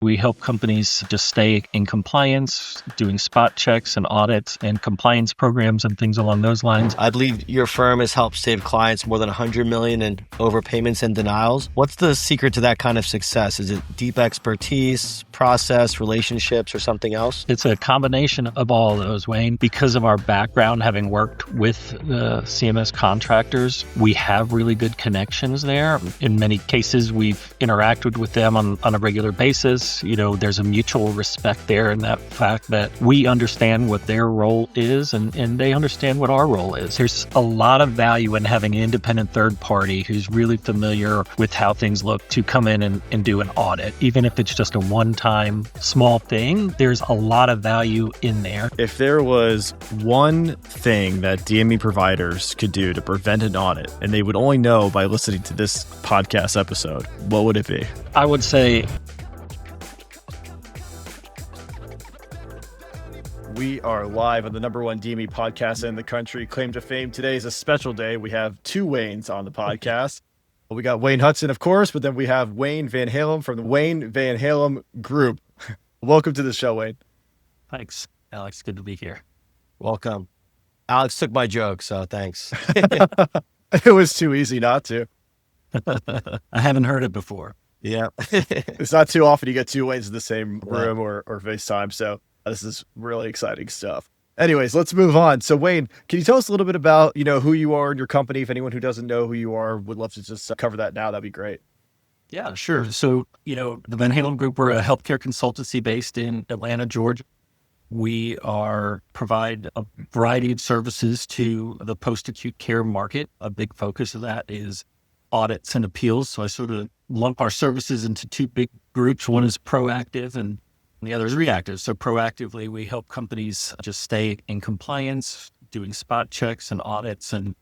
We help companies just stay in compliance, doing spot checks and audits and compliance programs and things along those lines. I believe your firm has helped save clients more than $100 million in overpayments and denials. What's the secret to that kind of success? Is it deep expertise, process, relationships, or something else? It's a combination of all those, Wayne. Because of our background, having worked with the CMS contractors, we have really good connections there. In many cases, we've interacted with them on a regular basis. There's a mutual respect there in that fact that we understand what their role is and they understand what our role is. There's a lot of value in having an independent third party who's really familiar with how things look to come in and do an audit. Even if it's just a one-time small thing, there's a lot of value in there. If there was one thing that DME providers could do to prevent an audit, and they would only know by listening to this podcast episode, what would it be? I would say we are live on the number one DME podcast in the country. Claim to fame. Today is a special day. We have two Waynes on the podcast. We got Wayne Hudson, of course, but then we have Wayne Van Halem from the Wayne Van Halem Group. Welcome to the show, Wayne. Thanks, Alex. Good to be here. Welcome. Alex took my joke, so thanks. It was too easy not to. I haven't heard it before. Yeah. It's not too often you get two Waynes in the same room or FaceTime, so this is really exciting stuff. Anyways, let's move on. So Wayne, can you tell us a little bit about, who you are and your company? If anyone who doesn't know who you are would love to just cover that now, that'd be great. Yeah, sure. So, the Van Halem Group, we're a healthcare consultancy based in Atlanta, Georgia. We provide a variety of services to the post-acute care market. A big focus of that is audits and appeals. So I sort of lump our services into two big groups. One is proactive and the other is reactive. So proactively, we help companies just stay in compliance, doing spot checks and audits and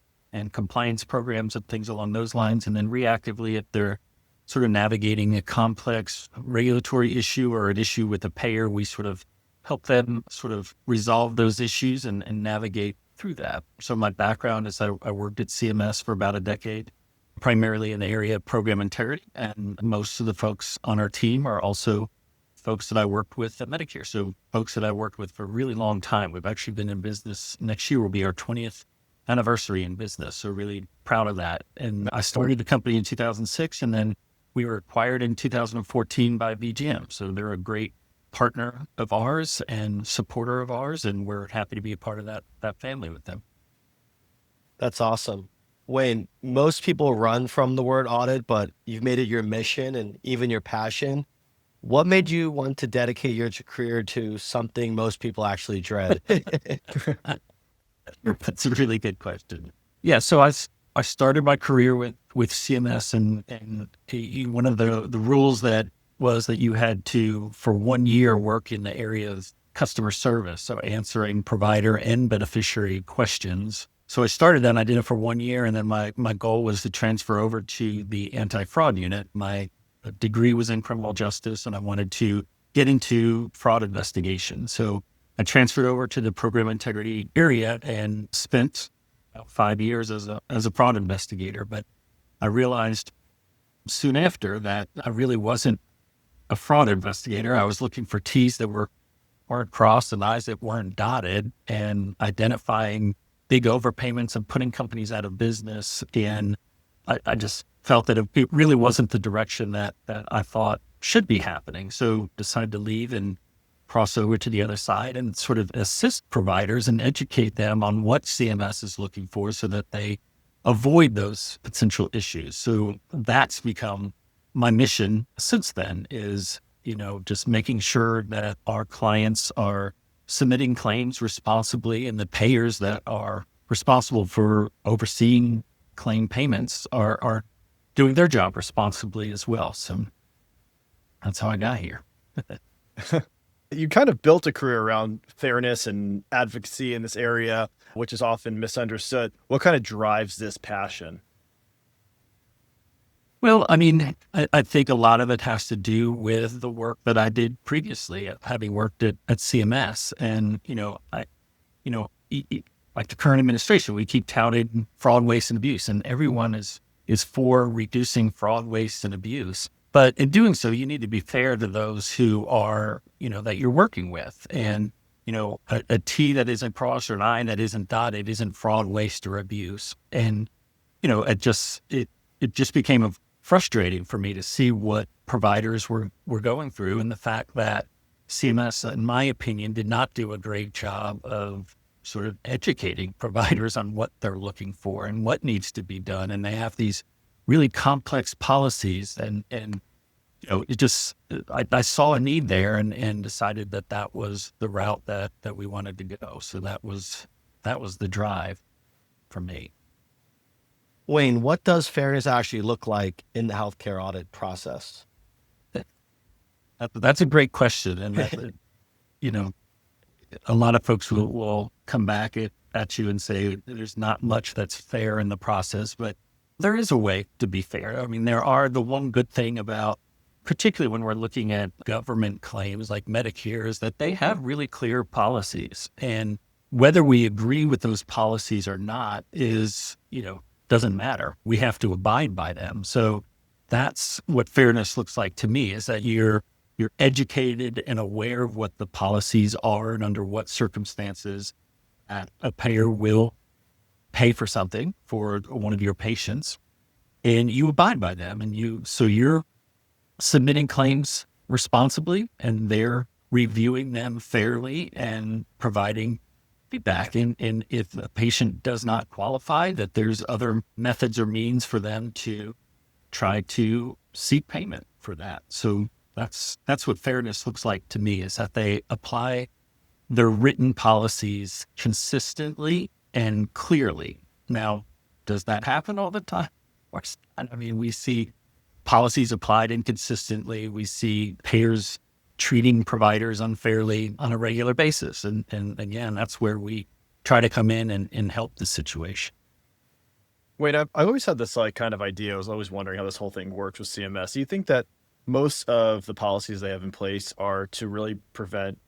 compliance programs and things along those lines. And then reactively, if they're sort of navigating a complex regulatory issue or an issue with a payer, we sort of help them sort of resolve those issues and navigate through that. So my background is I worked at CMS for about a decade, primarily in the area of program integrity. And most of the folks on our team are also folks that I worked with at Medicare. So folks that I worked with for a really long time. We've actually been in business. Next year will be our 20th anniversary in business. So really proud of that. And I started the company in 2006, and then we were acquired in 2014 by VGM. So they're a great partner of ours and supporter of ours, and we're happy to be a part of that family with them. That's awesome. Wayne, most people run from the word audit, but you've made it your mission and even your passion. What made you want to dedicate your career to something most people actually dread? That's a really good question. Yeah, so I started my career with CMS, and one of the rules that was that you had to, for 1 year, work in the area of customer service, so answering provider and beneficiary questions. So I started that, and I did it for 1 year, and then my goal was to transfer over to the anti-fraud unit. My degree was in criminal justice, and I wanted to get into fraud investigation. So I transferred over to the program integrity area and spent about 5 years as a fraud investigator. But I realized soon after that I really wasn't a fraud investigator. I was looking for T's that weren't crossed and I's that weren't dotted, and identifying big overpayments and putting companies out of business. And I just felt that it really wasn't the direction that I thought should be happening. So decided to leave and cross over to the other side and sort of assist providers and educate them on what CMS is looking for so that they avoid those potential issues. So that's become my mission since then, is, just making sure that our clients are submitting claims responsibly, and the payers that are responsible for overseeing claim payments are doing their job responsibly as well. So that's how I got here. You kind of built a career around fairness and advocacy in this area, which is often misunderstood. What kind of drives this passion? Well, I mean, I think a lot of it has to do with the work that I did previously, having worked at CMS. And, like the current administration, we keep touting fraud, waste, and abuse, and everyone is for reducing fraud, waste, and abuse. But in doing so, you need to be fair to those who are, that you're working with. And, a T that isn't crossed or an I that isn't dotted isn't fraud, waste, or abuse. And, it just became frustrating for me to see what providers were going through, and the fact that CMS, in my opinion, did not do a great job of sort of educating providers on what they're looking for and what needs to be done. And they have these really complex policies, and I saw a need there, and decided that was the route that we wanted to go. So that was the drive for me. Wayne, what does fairness actually look like in the healthcare audit process? That's a great question. And a lot of folks will come back at you and say there's not much that's fair in the process, but there is a way to be fair. I mean, the one good thing about, particularly when we're looking at government claims like Medicare, is that they have really clear policies. And whether we agree with those policies or not doesn't matter. We have to abide by them. So that's what fairness looks like to me, is that you're educated and aware of what the policies are and under what circumstances a payer will pay for something for one of your patients, and you abide by them. And so you're submitting claims responsibly, and they're reviewing them fairly and providing feedback. And if a patient does not qualify, that there's other methods or means for them to try to seek payment for that. So that's what fairness looks like to me, is that they apply their written policies consistently and clearly. Now, does that happen all the time? Of course not. I mean, we see policies applied inconsistently. We see payers treating providers unfairly on a regular basis. And again, that's where we try to come in and help the situation. Wait, I always had this kind of idea. I was always wondering how this whole thing works with CMS. Do you think that most of the policies they have in place are to really prevent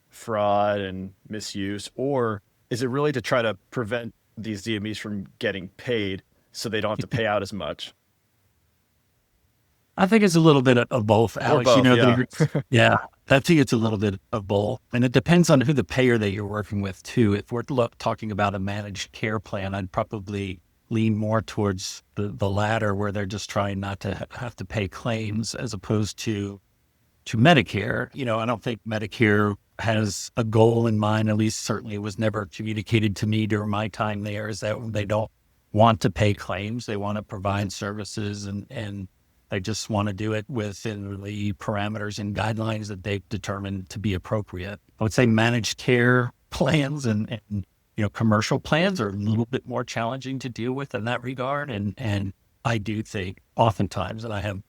fraud and misuse, or is it really to try to prevent these DMEs from getting paid so they don't have to pay out as much? I think it's a little bit of both, Or Alex. both, yeah. Yeah, I think it's a little bit of both. And it depends on who the payer that you're working with, too. If we're talking about a managed care plan, I'd probably lean more towards the latter, where they're just trying not to have to pay claims, as opposed to Medicare. I don't think Medicare has a goal in mind. At least certainly it was never communicated to me during my time there, is that they don't want to pay claims. They want to provide services, and they just want to do it within the parameters and guidelines that they've determined to be appropriate. I would say managed care plans and commercial plans are a little bit more challenging to deal with in that regard. And I do think oftentimes, and I have,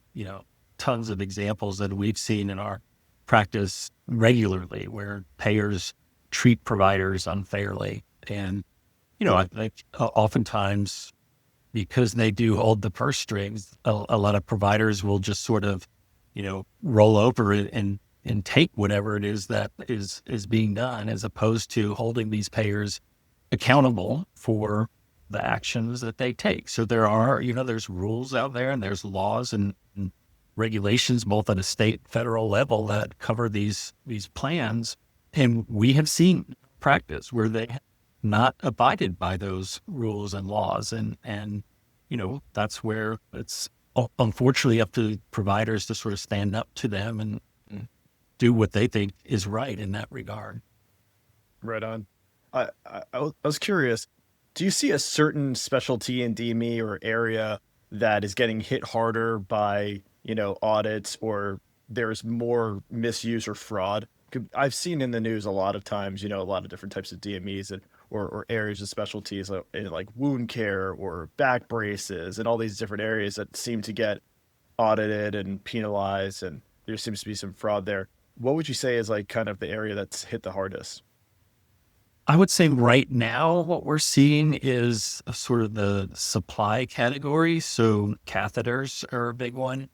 tons of examples that we've seen in our practice regularly, where payers treat providers unfairly. And, I think oftentimes, because they do hold the purse strings, a lot of providers will just sort of, roll over it and take whatever it is that is being done, as opposed to holding these payers accountable for the actions that they take. So there are, there's rules out there, and there's laws and regulations, both at a state, federal level, that cover these plans. And we have seen practice where they have not abided by those rules and laws. And that's where it's unfortunately up to providers to sort of stand up to them and do what they think is right in that regard. Right on. I was curious, do you see a certain specialty in DME or area that is getting hit harder by, audits, or there's more misuse or fraud? I've seen in the news a lot of times, a lot of different types of DMEs or areas of specialties like wound care or back braces and all these different areas that seem to get audited and penalized, and there seems to be some fraud there. What would you say is kind of the area that's hit the hardest? I would say right now what we're seeing is sort of the supply category. So catheters are a big one.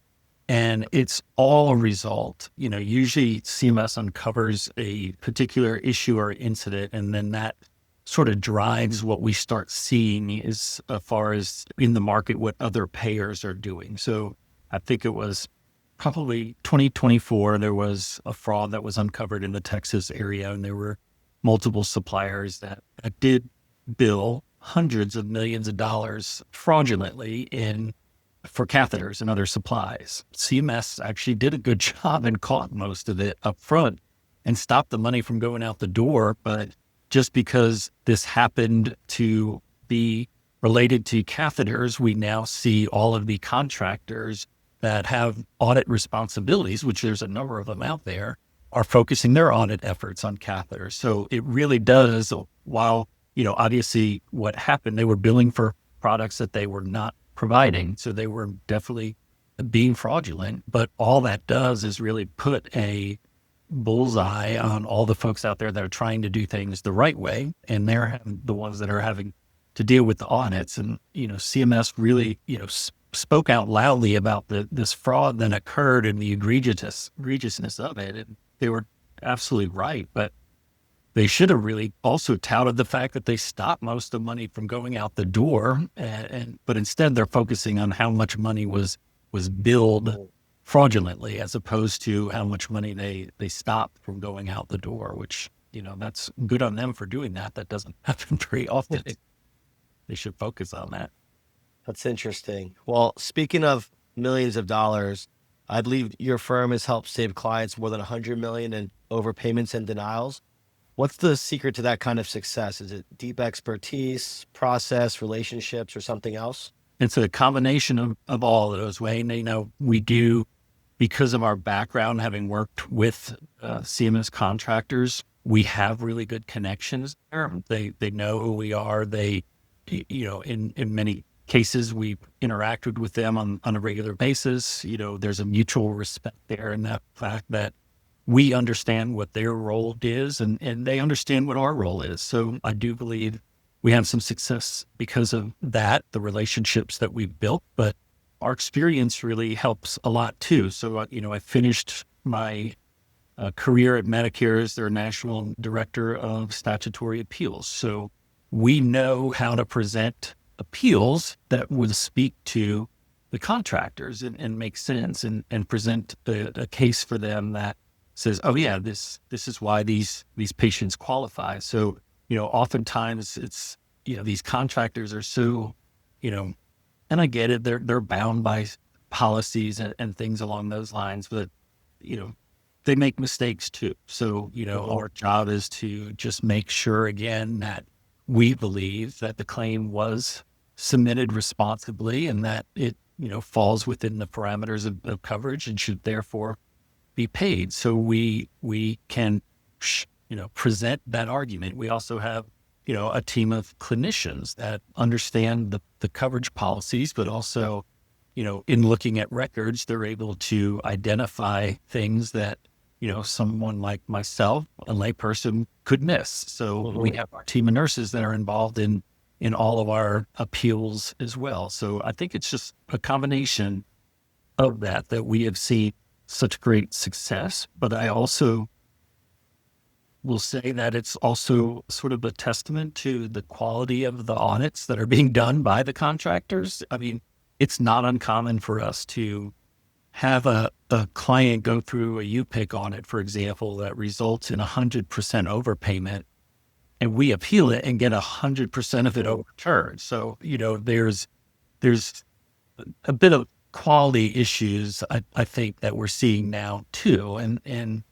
And it's all a result. Usually CMS uncovers a particular issue or incident, and then that sort of drives what we start seeing as far as in the market, what other payers are doing. So I think it was probably 2024, there was a fraud that was uncovered in the Texas area, and there were multiple suppliers that did bill hundreds of millions of dollars fraudulently for catheters and other supplies. CMS actually did a good job and caught most of it up front and stopped the money from going out the door. But just because this happened to be related to catheters, we now see all of the contractors that have audit responsibilities, which there's a number of them out there, are focusing their audit efforts on catheters. So it really does, while, obviously what happened, they were billing for products that they were not providing. So they were definitely being fraudulent, but all that does is really put a bullseye on all the folks out there that are trying to do things the right way. And they're the ones that are having to deal with the audits. And, CMS really, spoke out loudly about this fraud that occurred and the egregiousness of it. And they were absolutely right, but they should have really also touted the fact that they stopped most of the money from going out the door, but instead they're focusing on how much money was billed fraudulently, as opposed to how much money they stopped from going out the door. Which, that's good on them for doing that. That doesn't happen very often. They should focus on that. That's interesting. Well, speaking of millions of dollars, I believe your firm has helped save clients more than 100 million in overpayments and denials. What's the secret to that kind of success? Is it deep expertise, process, relationships, or something else? It's a combination of all of those, Wayne. We do, because of our background, having worked with CMS contractors, we have really good connections there. They know who we are. They, in many cases, we've interacted with them on a regular basis. There's a mutual respect there in that fact that we understand what their role is and they understand what our role is. So I do believe we have some success because of that, the relationships that we've built, but our experience really helps a lot too. So, I finished my career at Medicare as their National Director of Statutory Appeals. So we know how to present appeals that would speak to the contractors and make sense and present a case for them that says, oh yeah, this is why these patients qualify. So, oftentimes it's, these contractors are so, and I get it, they're bound by policies and things along those lines, but, they make mistakes too. So, our job is to just make sure again that we believe that the claim was submitted responsibly and that it, falls within the parameters of coverage and should therefore be paid. So we can, present that argument. We also have, a team of clinicians that understand the coverage policies, but also, in looking at records, they're able to identify things that, someone like myself, a layperson, could miss. So we have our team of nurses that are involved in all of our appeals as well. So I think it's just a combination of that we have seen such great success. But I also will say that it's also sort of a testament to the quality of the audits that are being done by the contractors. I mean, it's not uncommon for us to have a client go through a UPIC audit, for example, that results in 100% overpayment, and we appeal it and get 100% of it overturned. So, there's a bit of quality issues, I think, that we're seeing now too. And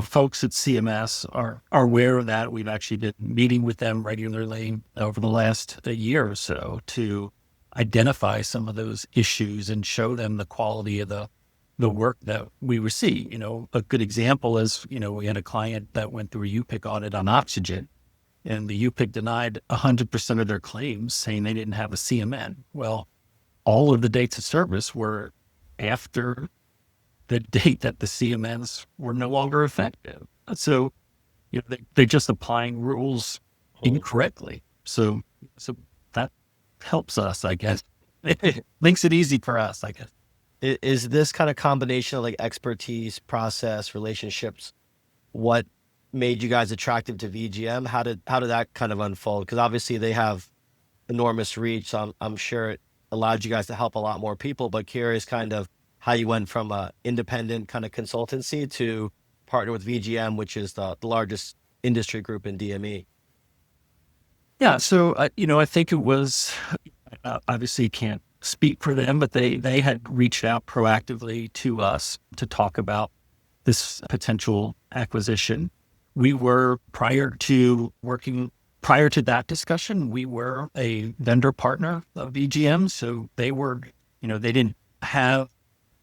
folks at CMS are aware of that. We've actually been meeting with them regularly over the last year or so to identify some of those issues and show them the quality of the work that we receive. A good example is, we had a client that went through a UPIC audit on oxygen, and the UPIC denied 100% of their claims, saying they didn't have a CMN. Well, all of the dates of service were after the date that the CMNs were no longer effective. So, they're just applying rules incorrectly. So that helps us, I guess. It makes it easy for us, I guess. Is this kind of combination of like expertise, process, relationships, what made you guys attractive to VGM? How did that kind of unfold? Because obviously they have enormous reach, so I'm sure it allowed you guys to help a lot more people. But curious, kind of how you went from a independent kind of consultancy to partner with VGM, which is the largest industry group in DME. Yeah. So, I think it was, obviously can't speak for them, but they had reached out proactively to us to talk about this potential acquisition. We were, prior to that discussion, we were a vendor partner of VGM. So they were, they didn't have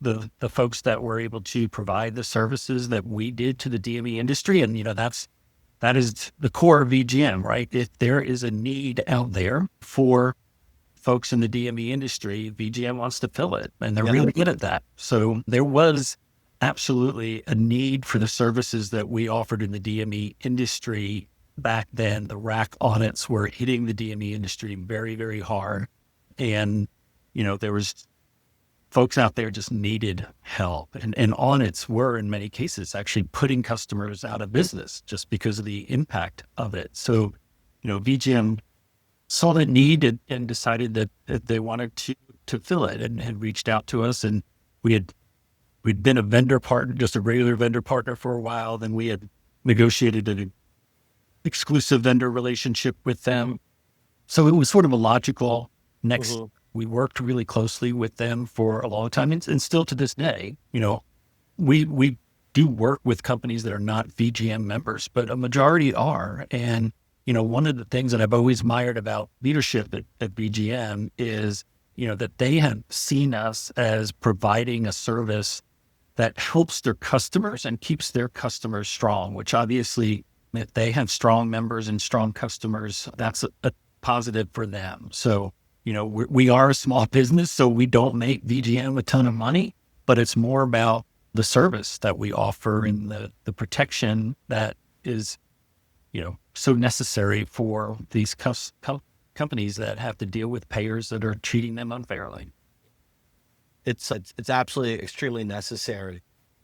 the folks that were able to provide the services that we did to the DME industry. And, that is the core of VGM, right? If there is a need out there for folks in the DME industry, VGM wants to fill it, and they're really good at that. So there was absolutely a need for the services that we offered in the DME industry back then. The RAC audits were hitting the DME industry very, very hard. And, there was folks out there just needed help. And audits were, in many cases, actually putting customers out of business just because of the impact of it. So, VGM saw that need and decided that they wanted to fill it, and had reached out to us. And we'd been a vendor partner, just a regular vendor partner for a while. Then we had negotiated an exclusive vendor relationship with them. So it was sort of a logical next. We worked really closely with them for a long time, and still to this day, we do work with companies that are not VGM members, but a majority are. And, one of the things that I've always admired about leadership at VGM is, that they have seen us as providing a service that helps their customers and keeps their customers strong, which obviously, if they have strong members and strong customers, that's a positive for them. So, we are a small business, so we don't make VGM a ton of money, but it's more about the service that we offer and the protection that is, so necessary for these companies that have to deal with payers that are treating them unfairly. It's absolutely extremely necessary.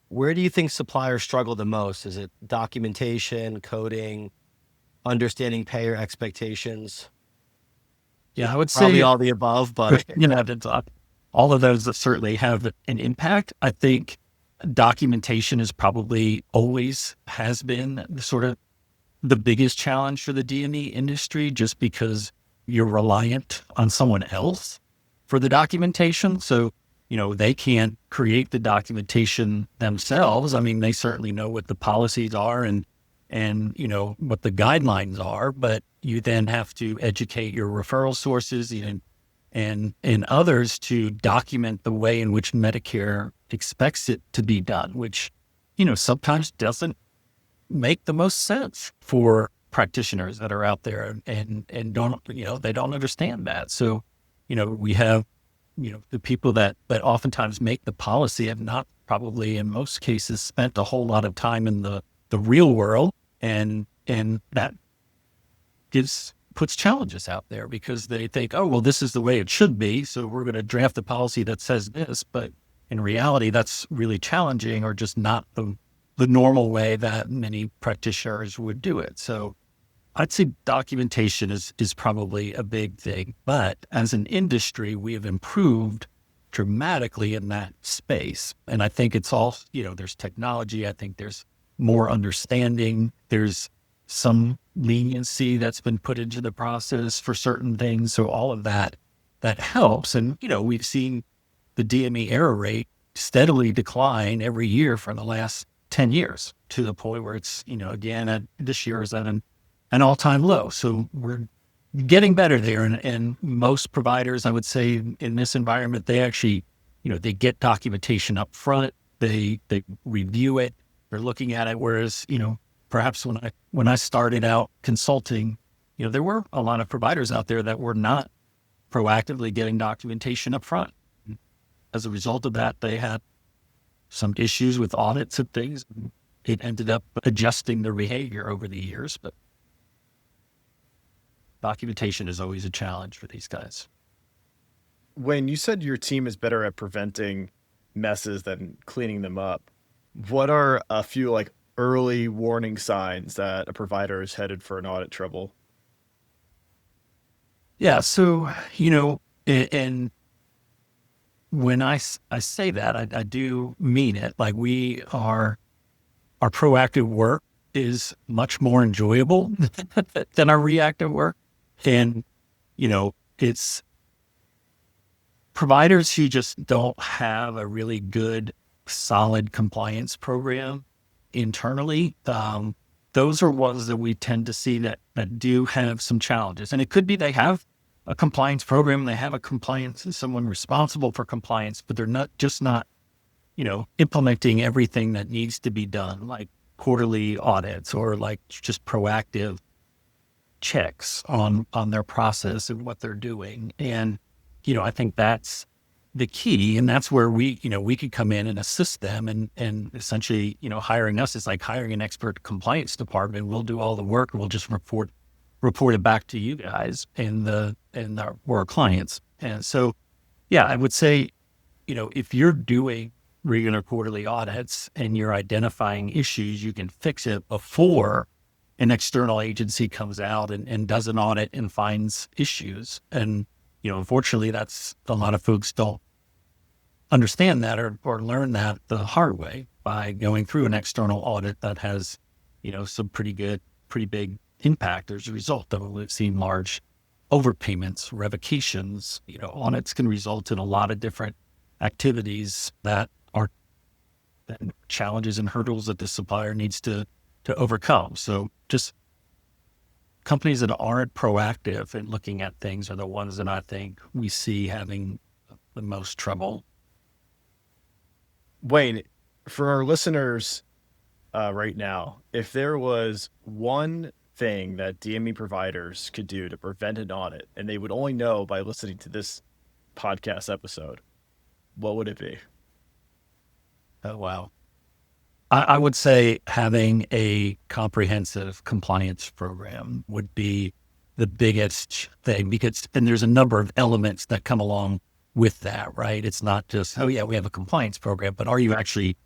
Where do you think suppliers struggle the most? Is it documentation, coding, understanding payer expectations? Yeah, I would Probably say all the above, but all of those that certainly have an impact. I think documentation is probably always has been sort of the biggest challenge for the DME industry, just because you're reliant on someone else for the documentation. So, they can't create the documentation themselves. I mean, they certainly know what the policies are and what the guidelines are, but you then have to educate your referral sources and others to document the way in which Medicare expects it to be done, which, sometimes doesn't make the most sense for practitioners that are out there and don't, they don't understand that. So, we have, the people that oftentimes make the policy have not probably in most cases spent a whole lot of time in the real world. And that puts challenges out there because they think, oh, well, this is the way it should be, so we're going to draft a policy that says this. But in reality, that's really challenging, or just not the normal way that many practitioners would do it. So I'd say documentation is probably a big thing. But as an industry, we have improved dramatically in that space. And I think it's all, there's technology. I think there's more understanding. There's some leniency that's been put into the process for certain things. So all of that helps. And, we've seen the DME error rate steadily decline every year for the last 10 years to the point where it's, again, this year is at an all-time low. So we're getting better there. And most providers, I would say, in this environment, they actually, they get documentation up front. They review it. They're looking at it. Whereas, perhaps when I started out consulting, there were a lot of providers out there that were not proactively getting documentation up front. As a result of that, they had some issues with audits and things. It ended up adjusting their behavior over the years, but documentation is always a challenge for these guys. Wayne, you said your team is better at preventing messes than cleaning them up. What are a few early warning signs that a provider is headed for an audit trouble? Yeah. So, and when I say that, I do mean it. Like our proactive work is much more enjoyable than our reactive work. And, it's providers who just don't have a really good, solid compliance program internally. Those are ones that we tend to see that do have some challenges. And it could be they have a compliance program, they have a compliance, someone responsible for compliance, but they're not implementing everything that needs to be done, like quarterly audits or like just proactive checks on their process and what they're doing. And, I think that's the key. And that's where we could come in and assist them and essentially, hiring us is like hiring an expert compliance department. We'll do all the work. We'll just report it back to you guys and our clients. And so, yeah, I would say, if you're doing regular quarterly audits and you're identifying issues, you can fix it before an external agency comes out and does an audit and finds issues. And, unfortunately, that's a lot of folks don't understand that or learn that the hard way by going through an external audit that has, some pretty big impact as a result of it. We've seen large overpayments, revocations, audits can result in a lot of different activities that are challenges and hurdles that the supplier needs to overcome. So just companies that aren't proactive in looking at things are the ones that I think we see having the most trouble. Wayne, for our listeners right now, if there was one thing that DME providers could do to prevent an audit, and they would only know by listening to this podcast episode, what would it be? Oh, wow. I would say having a comprehensive compliance program would be the biggest thing and there's a number of elements that come along with that, right? It's not just, oh yeah, we have a compliance program, but are you actually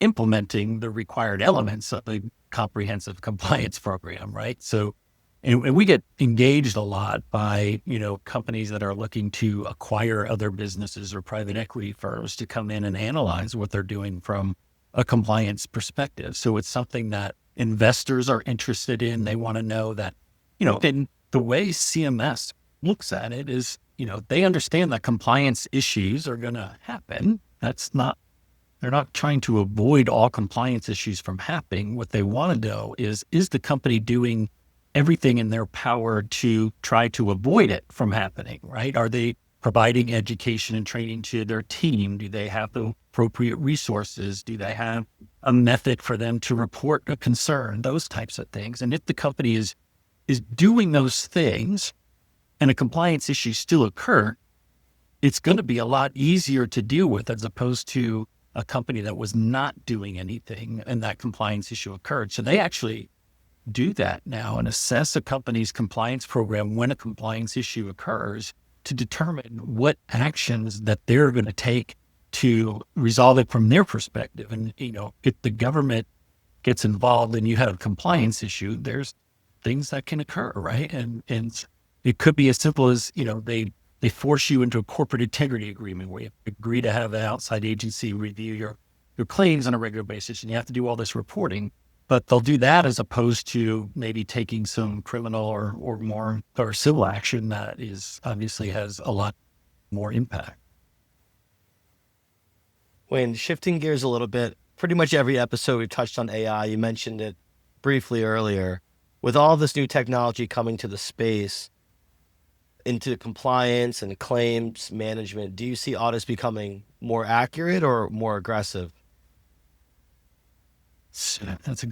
implementing the required elements of a comprehensive compliance program, right? So, and we get engaged a lot by, companies that are looking to acquire other businesses or private equity firms to come in and analyze what they're doing from a compliance perspective. So it's something that investors are interested in. They want to know that, and the way CMS looks at it is, they understand that compliance issues are going to happen. They're not trying to avoid all compliance issues from happening. What they want to know is the company doing everything in their power to try to avoid it from happening, right? Are they providing education and training to their team? Do they have the appropriate resources? Do they have a method for them to report a concern? Those types of things. And if the company is doing those things and a compliance issue still occur, it's going to be a lot easier to deal with as opposed to a company that was not doing anything and that compliance issue occurred. So they actually do that now and assess a company's compliance program when a compliance issue occurs to determine what actions that they're going to take to resolve it from their perspective. And, if the government gets involved and you have a compliance issue, there's things that can occur, right? And it could be as simple as, they force you into a corporate integrity agreement where you agree to have an outside agency review your claims on a regular basis, and you have to do all this reporting. But they'll do that as opposed to maybe taking some criminal or civil action that is obviously has a lot more impact. Wayne, shifting gears a little bit, pretty much every episode we've touched on AI. You mentioned it briefly earlier. With all this new technology coming to the space, into compliance and claims management, do you see audits becoming more accurate or more aggressive? That's a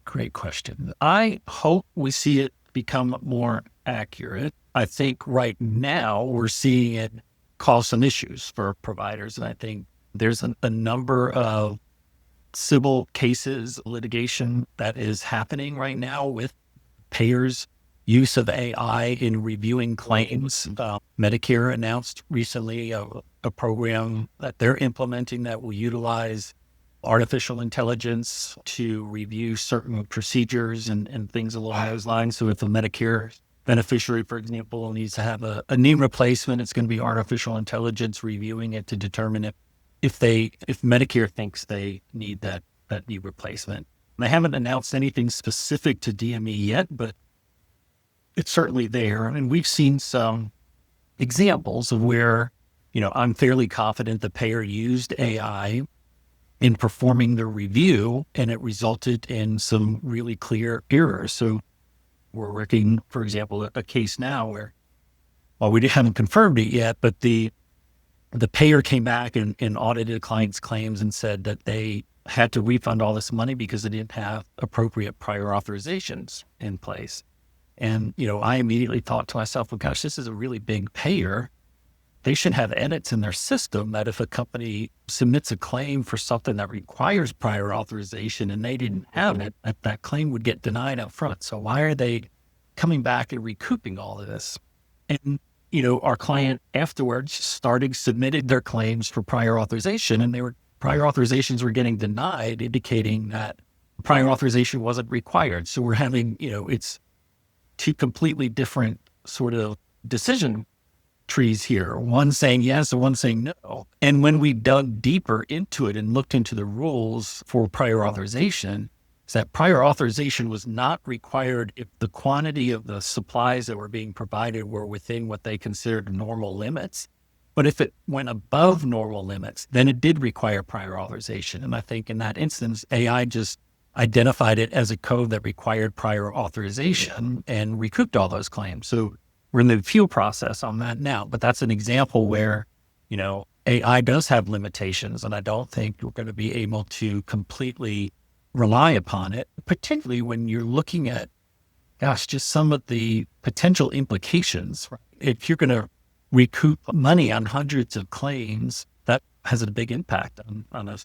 great question. I hope we see it become more accurate. I think right now we're seeing it cause some issues for providers. And I think there's a number of civil cases, litigation that is happening right now with payers' use of AI in reviewing claims. Medicare announced recently a program that they're implementing that will utilize artificial intelligence to review certain procedures and things along those lines. So if a Medicare beneficiary, for example, needs to have a knee replacement, it's going to be artificial intelligence reviewing it to determine if Medicare thinks they need that knee replacement. They haven't announced anything specific to DME yet, but it's certainly there. And we've seen some examples of where, I'm fairly confident the payer used AI in performing the review, and it resulted in some really clear errors. So we're working, for example, a case now where, well, we haven't confirmed it yet, but the payer came back and audited the client's claims and said that they had to refund all this money because they didn't have appropriate prior authorizations in place. And, I immediately thought to myself, well, gosh, this is a really big payer. They should have edits in their system that if a company submits a claim for something that requires prior authorization and they didn't have it, that claim would get denied up front. So why are they coming back and recouping all of this? And, our client afterwards submitted their claims for prior authorization, and prior authorizations were getting denied, indicating that prior authorization wasn't required. So we're having, it's two completely different sort of decision trees here, one saying yes and one saying no. And when we dug deeper into it and looked into the rules for prior authorization, is that prior authorization was not required if the quantity of the supplies that were being provided were within what they considered normal limits. But if it went above normal limits, then it did require prior authorization. And I think in that instance, AI just identified it as a code that required prior authorization and recouped all those claims. So we're in the appeal process on that now, but that's an example where, AI does have limitations, and I don't think we're going to be able to completely rely upon it, particularly when you're looking at, just some of the potential implications. Right? If you're going to recoup money on hundreds of claims, that has a big impact on a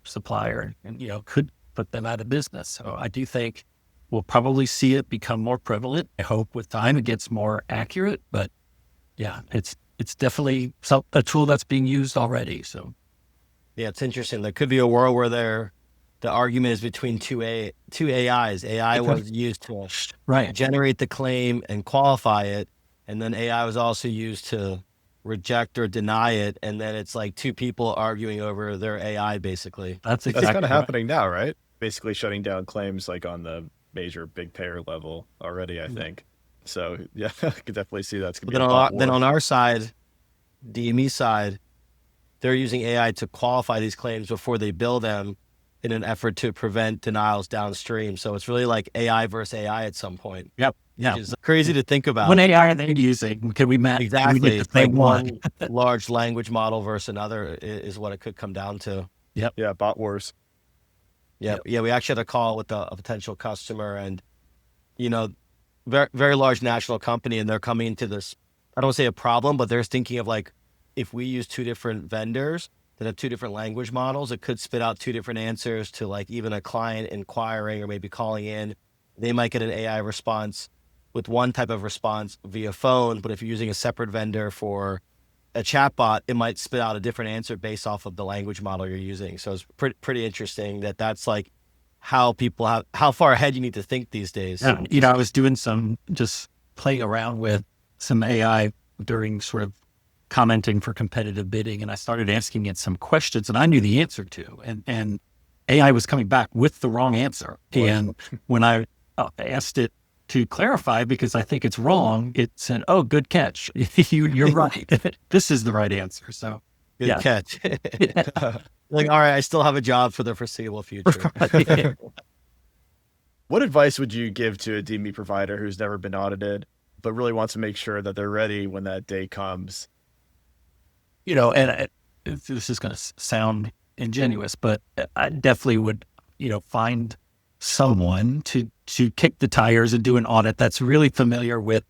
supplier and, could put them out of business. So I do think we'll probably see it become more prevalent. I hope with time it gets more accurate, but yeah, it's definitely a tool that's being used already. So Yeah, it's interesting. There could be a world where the argument is between two AIs. AI was used to generate the claim and qualify it, and then AI was also used to reject or deny it, and then it's like two people arguing over their AI, basically. That's kind of happening now, right? Basically shutting down claims like on the major big payer level already, I think. So yeah, I could definitely see that's going to be Then on our side, DME side, they're using AI to qualify these claims before they bill them in an effort to prevent denials downstream. So it's really like AI versus AI at some point. Yep. Yeah. Which is crazy to think about. What AI are they using? Can we match? Exactly. It's like one large language model versus another is what it could come down to. Yep. Yeah. Bot wars. Yep. Yeah. We actually had a call with a potential customer, and, very, very large national company, and they're coming into this, I don't want to say a problem, but they're thinking of like, if we use two different vendors that have two different language models, it could spit out two different answers to like even a client inquiring or maybe calling in. They might get an AI response with one type of response via phone, but if you're using a separate vendor for a chatbot, it might spit out a different answer based off of the language model you're using. So it's pretty interesting that's like how far ahead you need to think these days. Yeah, I was doing just playing around with some AI during sort of commenting for competitive bidding, and I started asking it some questions and I knew the answer to, and AI was coming back with the wrong answer. And when I asked it to clarify, because I think it's wrong, it said, "Oh, good catch. You're right. This is the right answer." So good catch. Like, all right, I still have a job for the foreseeable future. What advice would you give to a DME provider who's never been audited, but really wants to make sure that they're ready when that day comes? And this is going to sound ingenuous, but I definitely would, find someone to kick the tires and do an audit that's really familiar with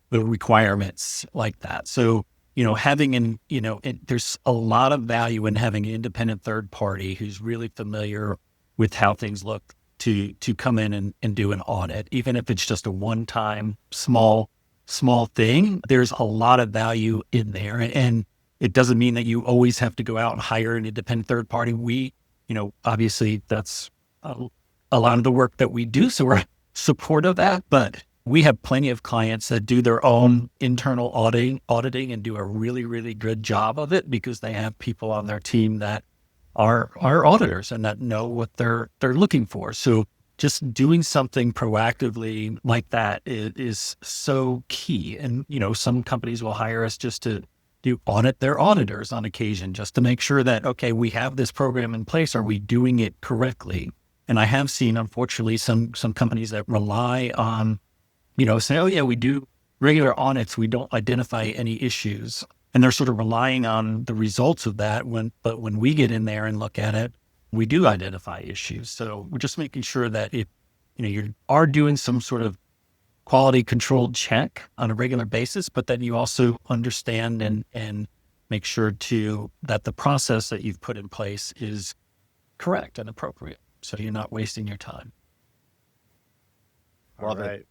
the requirements like that. So, there's a lot of value in having an independent third party who's really familiar with how things look to come in and do an audit, even if it's just a one-time small thing. There's a lot of value in there, and it doesn't mean that you always have to go out and hire an independent third party. We, obviously that's a lot of the work that we do, so we're supportive of that. But We have plenty of clients that do their own internal auditing and do a really, really good job of it because they have people on their team that are auditors and that know what they're looking for. So just doing something proactively like that is so key. And, some companies will hire us just to audit their auditors on occasion, just to make sure that, okay, we have this program in place. Are we doing it correctly? And I have seen, unfortunately, some companies that rely on, say, oh yeah, we do regular audits. We don't identify any issues. And they're sort of relying on the results of that. But when we get in there and look at it, we do identify issues. So we're just making sure that if, you are doing some sort of quality controlled check on a regular basis, but then you also understand and make sure that the process that you've put in place is correct and appropriate. So you're not wasting your time. All right.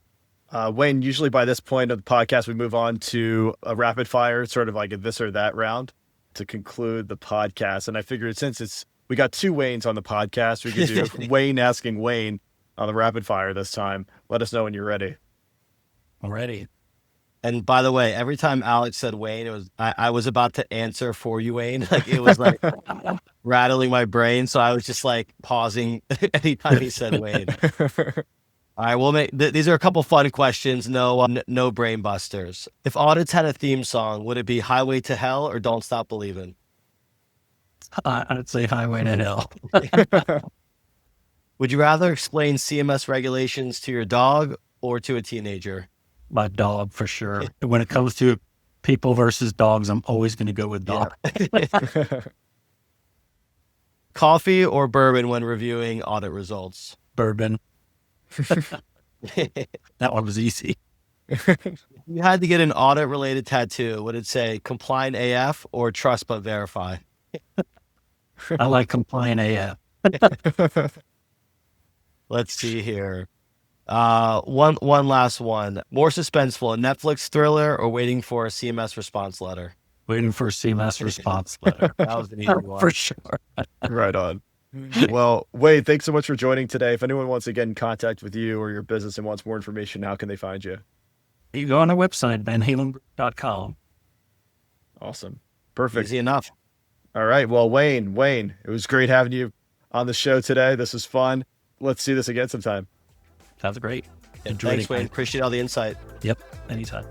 Wayne, usually by this point of the podcast, we move on to a rapid fire, sort of like a this or that round to conclude the podcast. And I figured since we got two Waynes on the podcast, we could do Wayne asking Wayne on the rapid fire this time. Let us know when you're ready. I'm ready. And by the way, every time Alex said Wayne, I was about to answer for you, Wayne. Like it was like rattling my brain. So I was just like pausing anytime he said Wayne. All right, we'll these are a couple fun questions. No brain busters. If Audits had a theme song, would it be Highway to Hell or Don't Stop Believing? I'd say Highway to Hell. Would you rather explain CMS regulations to your dog or to a teenager? My dog, for sure. When it comes to people versus dogs, I'm always going to go with dog. Yeah. Coffee or bourbon when reviewing audit results? Bourbon. That one was easy. You had to get an audit-related tattoo. Would it say compliant AF or trust but verify? I like compliant AF. Let's see here. One last one. More suspenseful, a Netflix thriller or waiting for a CMS response letter? Waiting for a CMS response letter. That was an easy one. For sure. Right on. Well, Wade, thanks so much for joining today. If anyone wants to get in contact with you or your business and wants more information, how can they find you? You go on our website, vanhalem.com. Awesome. Perfect. Easy enough. All right. Well, Wayne, it was great having you on the show today. This was fun. Let's do this again sometime. Sounds great. Thanks, Wayne. Appreciate all the insight. Yep. Anytime.